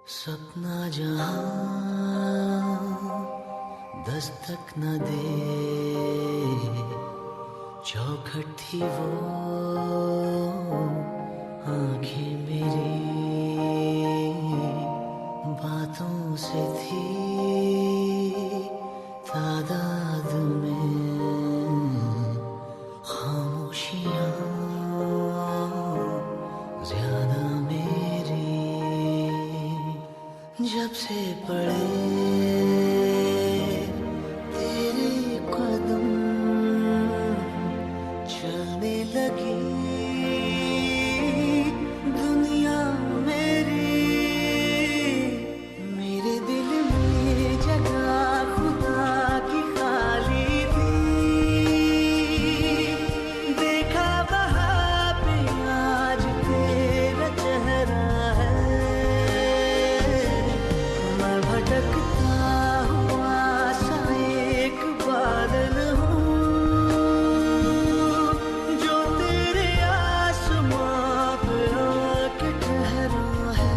सपना जहां दस्तक न दे, चौखट थी वो आंखें मेरी, बातों से थी तादाद में खामोशियां ज्यादा मेरी। जब से पड़े तेरे कदम, चलने लगी दुनिया मेरी। मेरे दिल में जगह खुदा की खाली थी, देखा वहाँ पे आज तेरा चेहरा है। मैं भटकता हुआ सा एक बादल हूँ, जो तेरे आसमां पे आके ठहरा है।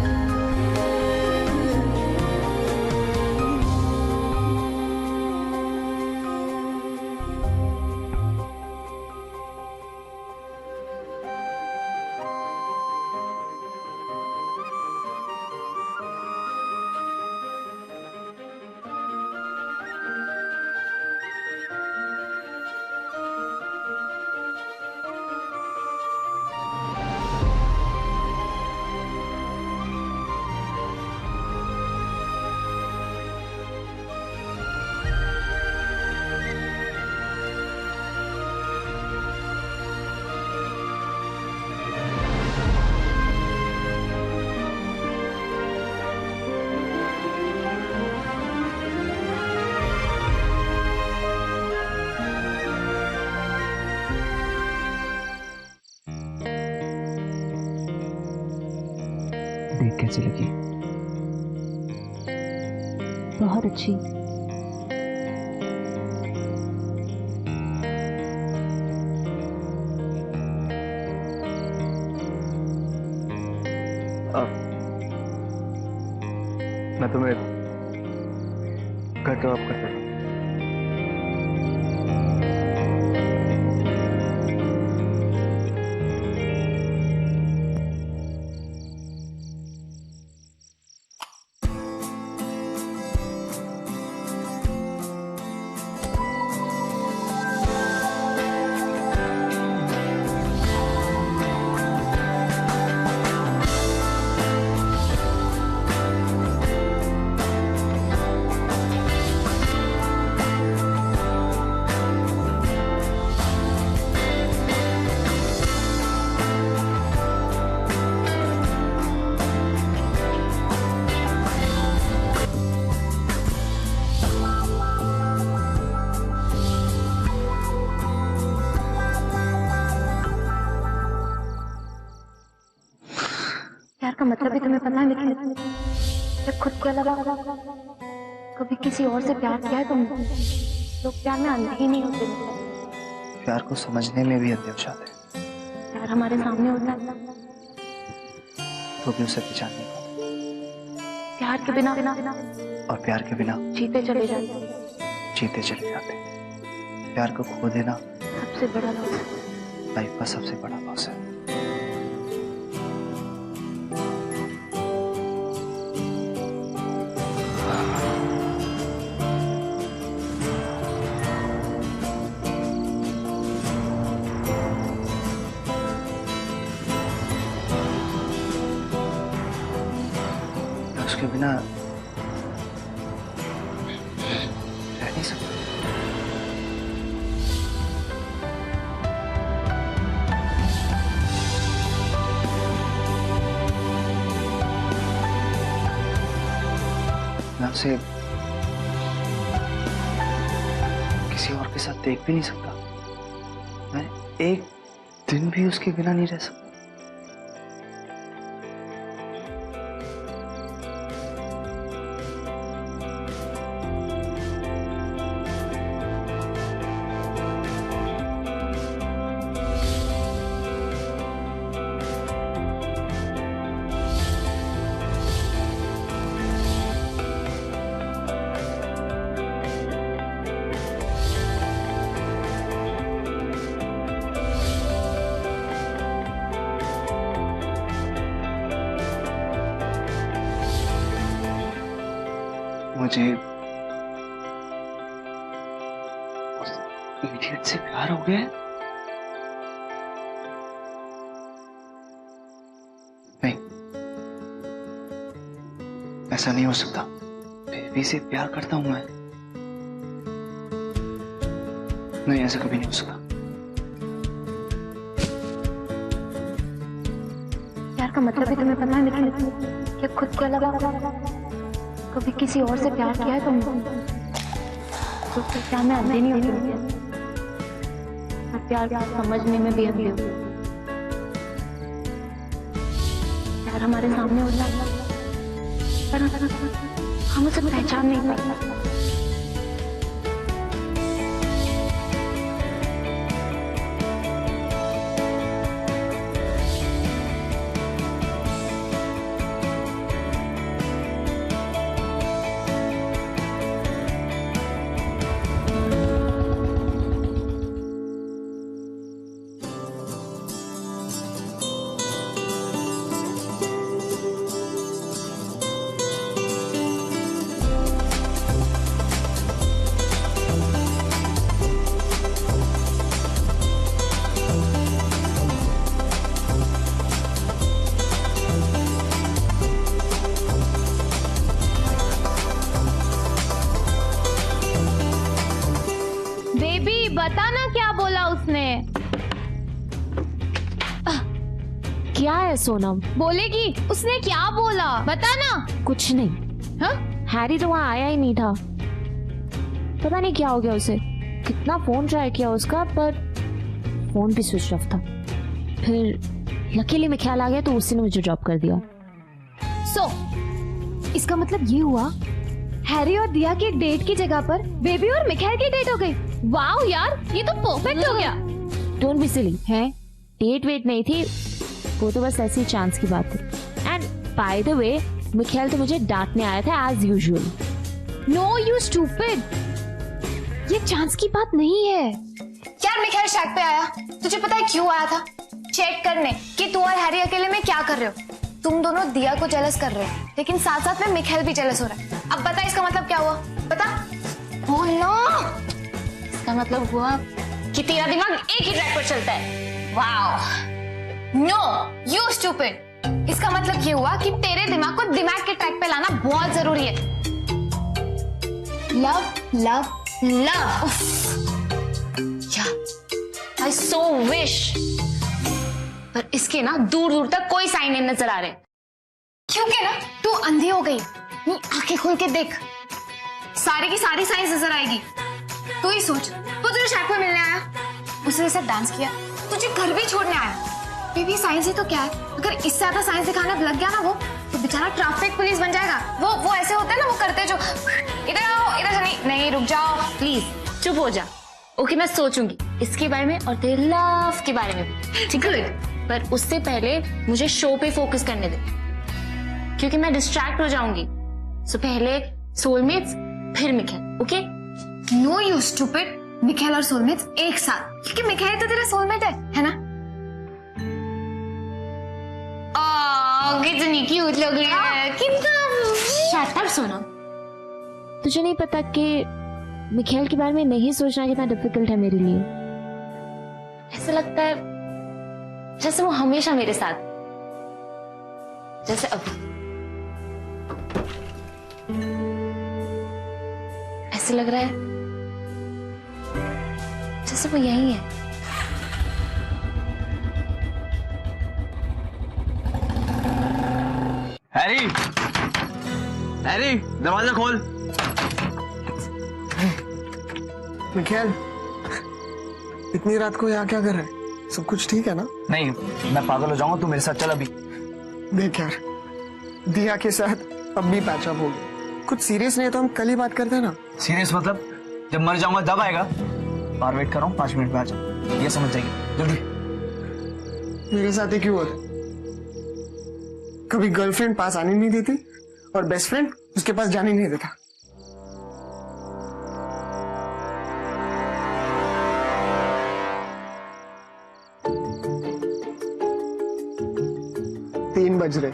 देख कैसी लगी? बहुत अच्छी। अब मैं तुम्हें घर ड्रॉप कर देता हूँ। प्यार का मतलब भी तुम्हें पता है निखिल? जब खुद के अलावा कभी किसी और से प्यार किया है तुमने, लोग प्यार में अंधे ही नहीं होते। प्यार को समझने में भी अंधे हो जाते हैं। प्यार हमारे सामने होता है तो भी उसे पहचान नहीं पाते। प्यार के बिना और प्यार के बिना जीते चले जाते। जीते चले जाते। प्यार को खो देना सबसे बड़ा लॉस है। लाइफ का सबसे बड़ा लॉस है। उसके बिना रह नहीं सकता। मैं उसे किसी और के साथ देख भी नहीं सकता। मैं एक दिन भी उसके बिना नहीं रह सकता। मुझे उस इडियट से प्यार हो गया है? नहीं, ऐसा नहीं हो सकता। बेबी से प्यार करता हूं मैं। नहीं, ऐसा कभी नहीं हो सकता। प्यार का मतलब भी तुम्हें पता है निखिल, कि खुद के अलावा कभी किसी और से प्यार किया है तुमने तो प्यार में अंधे नहीं होती और प्यार समझने में भी अंधे होते। प्यार हमारे सामने होता है पर हम उसे पहचान नहीं पाते। बता ना क्या बोला उसने। क्या है सोनम? बोलेगी उसने क्या बोला, बता ना। कुछ नहीं। हाँ? हैरी तो वहां आया ही नहीं था। पता नहीं क्या हो गया उसे। कितना फोन ट्राई किया उसका पर फोन भी स्विच ऑफ था। फिर लकीली में ख्याल आ गया तो उसने मुझे ड्रॉप कर दिया। इसका मतलब ये हुआ हैरी और दिया की डेट की जगह पर बेबी और मिखाइल की डेट हो गई। वाओ यार, ये तो परफेक्ट हो गया। Don't be silly. है डेट वेट नहीं थी, वो तो बस ऐसी चांस की बात थी। And by the way Mikhail तो मुझे डांटने आया था as usual. No you stupid, ये चांस की बात नहीं है यार। मिखाइल शैक पे आया, तुझे पता है क्यों आया था? चेक करने कि तू और हैरी अकेले में क्या कर रहे हो। तुम दोनों दिया को जेलस कर रहे हो, लेकिन साथ साथ में मिखाइल भी जेलस हो रहा है। अब बता इसका मतलब क्या हुआ, बता। oh, no! इसका मतलब हुआ कि तेरा दिमाग एक ही ट्रैक पर चलता है। Wow, no you stupid. इसका मतलब ये हुआ कि तेरे दिमाग को दिमाग के ट्रैक पे लाना बहुत जरूरी है। Love love love. I so wish, पर इसके ना दूर दूर तक कोई साइन नहीं नजर आ रहे, क्योंकि ना तू अंधी हो गई। आंखें खोल के देख, सारी की सारी साइंस नजर आएगी। तू ही सोच, वो तुझे शैक में मिलने आया, उसने साथ डांस किया, तुझे घर भी छोड़ने आया। बेबी साइंस ही तो क्या है, अगर इससे ज्यादा साइंस दिखाना लग गया ना वो, तो बेचारा ट्रैफिक पुलिस बन जाएगा। वो ऐसे होता है ना, वो करते जो इधर आओ इधर नहीं रुक जाओ प्लीज चुप हो जा। ओके मैं सोचूंगी इसके बारे में और तेरे लव के बारे में, ठीक है? पर उससे पहले मुझे शो पे फोकस करने दे, क्योंकि मैं डिस्ट्रैक्ट हो जाऊंगी। सो पहले सोलमेट्स फिर Mikhail, okay? No you stupid, Mikhail और सोलमेट्स एक साथ, क्योंकि मिखाइल तो तेरा सोलमेट है ना? कितनी क्यूट लग रही है, कितना। Shut up Sonam. तुझे नहीं पता कि मिखाइल के बारे में नहीं सोचना कितना डिफिकल्ट है मेरे लिए। ऐसा लगता है जैसे वो हमेशा मेरे साथ, जैसे अभी। ऐसे लग रहा है जैसे वो यही है। हैरी, हैरी, दरवाजा खोल। मिखाइल, इतनी रात को यहाँ क्या कर रहे हैं? सब कुछ ठीक है ना? नहीं, मैं पागल हो जाऊंगा, तू मेरे साथ चल अभी। देख यार, दिया के साथ अब भी पैचअप हो गया। कुछ सीरियस नहीं है तो हम कल ही बात करते हैं ना। सीरियस मतलब जब मर जाऊंगा तब आएगा। बाहर वेट कर रहा हूँ, 5 मिनट में आ जाओ, ये समझ जाइए जल्दी। मेरे साथ ही क्यों है? कभी गर्लफ्रेंड पास आने नहीं देती और बेस्ट फ्रेंड उसके पास जाने नहीं देता। तीन बज रहे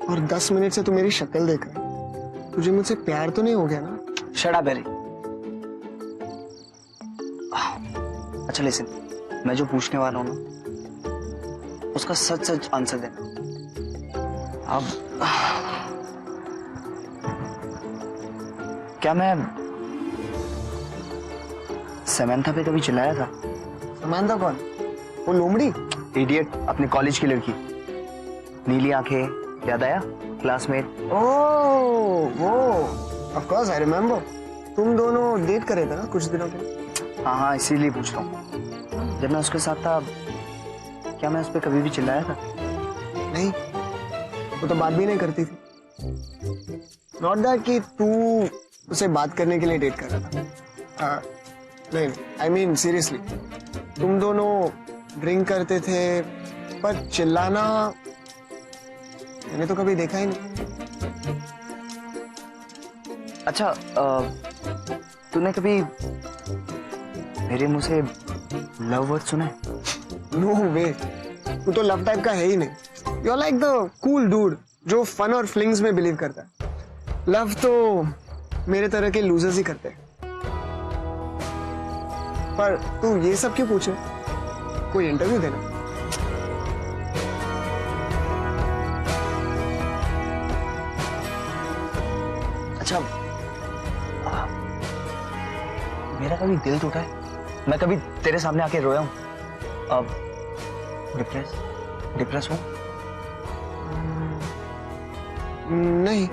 और 10 मिनट से तू मेरी शक्ल देख रहा है। तुझे मुझसे प्यार तो नहीं हो गया ना? Shut up Berry. अच्छा लिसन, मैं जो पूछने वाला हूँ ना उसका सच सच आंसर देना। अब क्या मैं समंथा पे कभी चिल्लाया था? समानता कौन? वो लोमड़ी? इडियट, अपने कॉलेज की लड़की, नीली आंखें, याद आया? क्लासमेट। ओह वो, ऑफ कोर्स आई रिमेम्बर। तुम दोनों डेट कर रहे थे ना कुछ दिनों के लिए? हाँ हाँ, इसीलिए पूछ रहा हूँ। जब मैं उसके साथ था क्या मैं उस पर कभी भी चिल्लाया था? नहीं, वो तो बात भी नहीं करती थी। नॉट दैट कि तू उसे बात करने के लिए डेट कर रहा था। हाँ, नहीं, आई मीन सीरियसली, तुम दोनों ड्रिंक करते थे, पर चिल्लाना मैंने तो कभी देखा ही नहीं। अच्छा, तूने कभी मेरे मुंह से लव वर्ड सुना है? नो वे, तू तो लव टाइप का है ही नहीं। You are like the cool dude जो फन और फ्लिंग्स में बिलीव करता है। लव तो मेरे तरह के लूजर्स ही करते हैं। पर तू ये सब क्यों पूछे? कोई इंटरव्यू देना। अच्छा, मेरा कभी दिल टूटा है? मैं कभी तेरे सामने आके रोया हूं? अब डिप्रेस हूं? नहीं,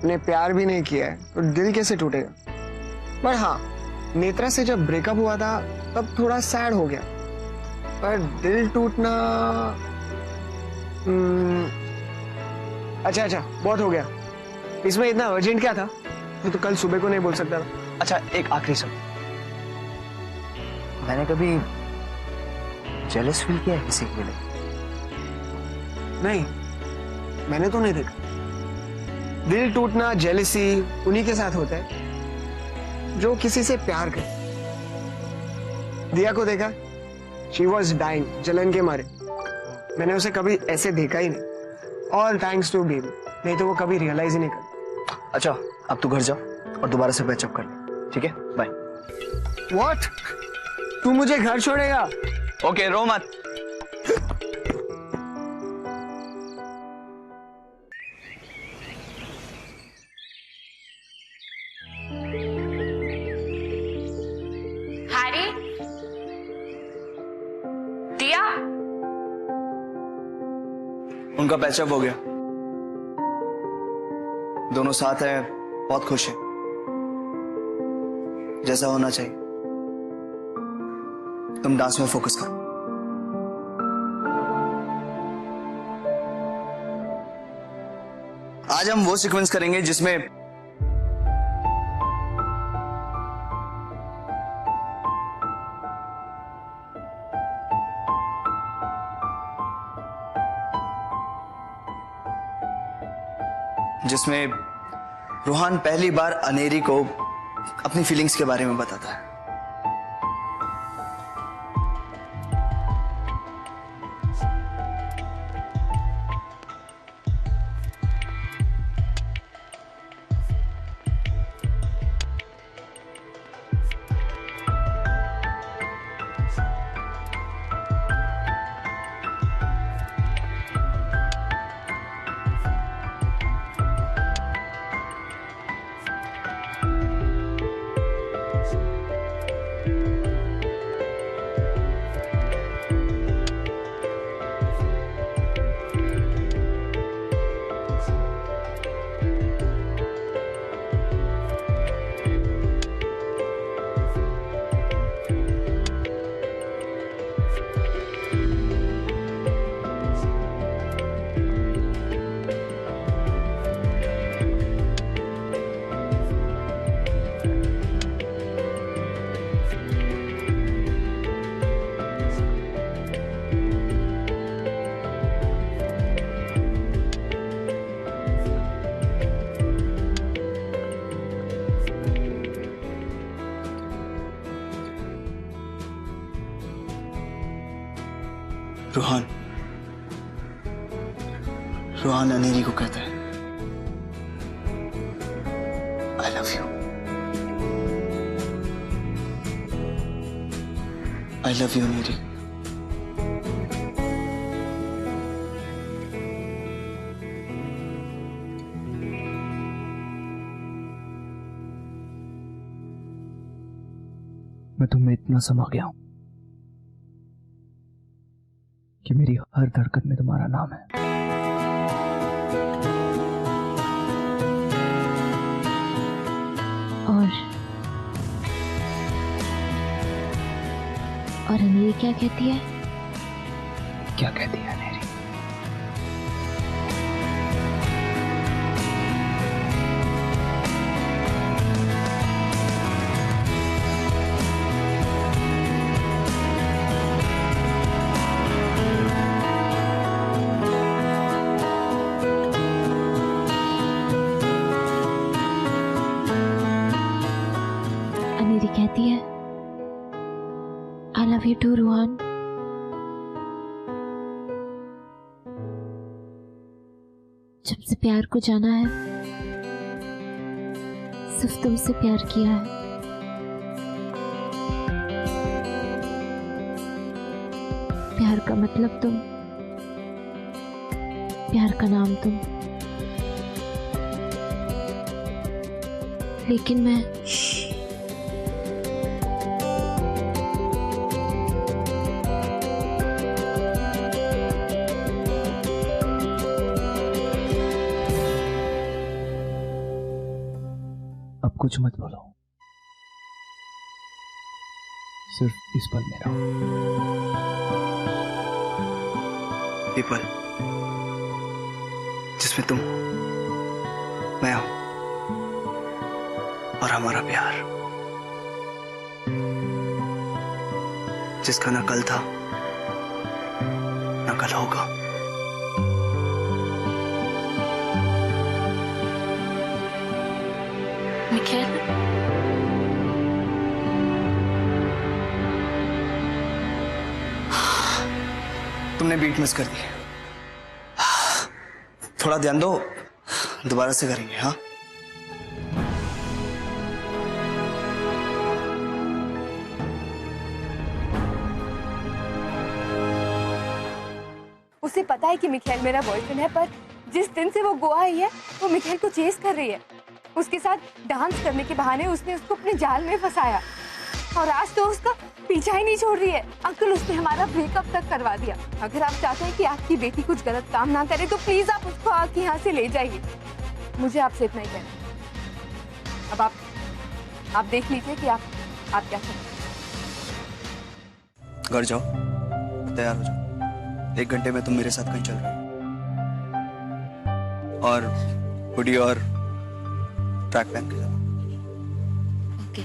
ने प्यार भी नहीं किया है तो दिल कैसे टूटेगा? पर हाँ, नेत्रा से जब ब्रेकअप हुआ था तब थोड़ा सैड हो गया, पर दिल टूटना अच्छा अच्छा, बहुत हो गया। इसमें इतना अर्जेंट क्या था? तो कल सुबह को नहीं बोल सकता था? अच्छा, एक आखिरी शब्द, मैंने कभी जेलस फील किया है किसी के लिए? नहीं, मैंने तो नहीं देखा। दिल टूटना, जेलसी उन्हीं के साथ होता है जो किसी से प्यार करे। दिया को देखा, शी वॉज डाइंग, जलन के मारे। मैंने उसे कभी ऐसे देखा ही नहीं। ऑल थैंक्स टू बेबी, नहीं तो वो कभी रियलाइज ही नहीं करती। अच्छा, अब तू घर जा और दोबारा से पैचअप कर ले, ठीक है? बाय। व्हाट? तू मुझे घर छोड़ेगा? ओके, रो मत। हैरी, दिया, उनका पैचअप हो गया, दोनों साथ हैं, बहुत खुश हैं, जैसा होना चाहिए। तुम डांस में फोकस करो। आज हम वो सीक्वेंस करेंगे जिसमें रूहान पहली बार अनेरी को अपनी फीलिंग्स के बारे में बताता है। रूहान अनेरी को कहता है आई लव यू नीरी। मैं तुम्हें इतना समा गया हूं कि मेरी हर धड़कन में तुम्हारा नाम है। और अनीरी क्या कहती है? क्या कहती है अनेरी? अनीरी कहती है I love you too, Ruhaan. जब से प्यार को जाना है सिर्फ तुमसे प्यार किया है। प्यार का मतलब तुम, प्यार का नाम तुम। लेकिन मैं अब कुछ मत बोलो, सिर्फ इस पल में रहो। ये पल जिसमें तुम, मैं हूं और हमारा प्यार, जिसका ना कल था ना कल होगा। मिखेल, तुमने बीट मिस कर दी, थोड़ा ध्यान दो, दोबारा से करेंगे। हाँ, उसे पता है कि मिखेल मेरा बॉयफ्रेंड है, पर जिस दिन से वो गोवा आई है वो मिखेल को चेस कर रही है। उसके साथ डांस करने के बहाने उसने उसको अपने जाल में फंसाया और आज तो उसका पीछा ही नहीं छोड़ रही है। अंकल, उसने हमारा ब्रेकअप तक करवा दिया। अगर आप चाहते हैं कि आपकी बेटी कुछ गलत काम ना करे तो प्लीज आप उसको आके यहाँ से ले जाइए। मुझे आपसे इतना ही कहना है। अब आप देख लीजिए कि आप क्या करते हैं। घर जाओ, तैयार हो जाओ, 1 घंटे में तुम मेरे साथ कहीं चल रहे हो। और हुडी और ट्रैक पहन के जाओ। ओके।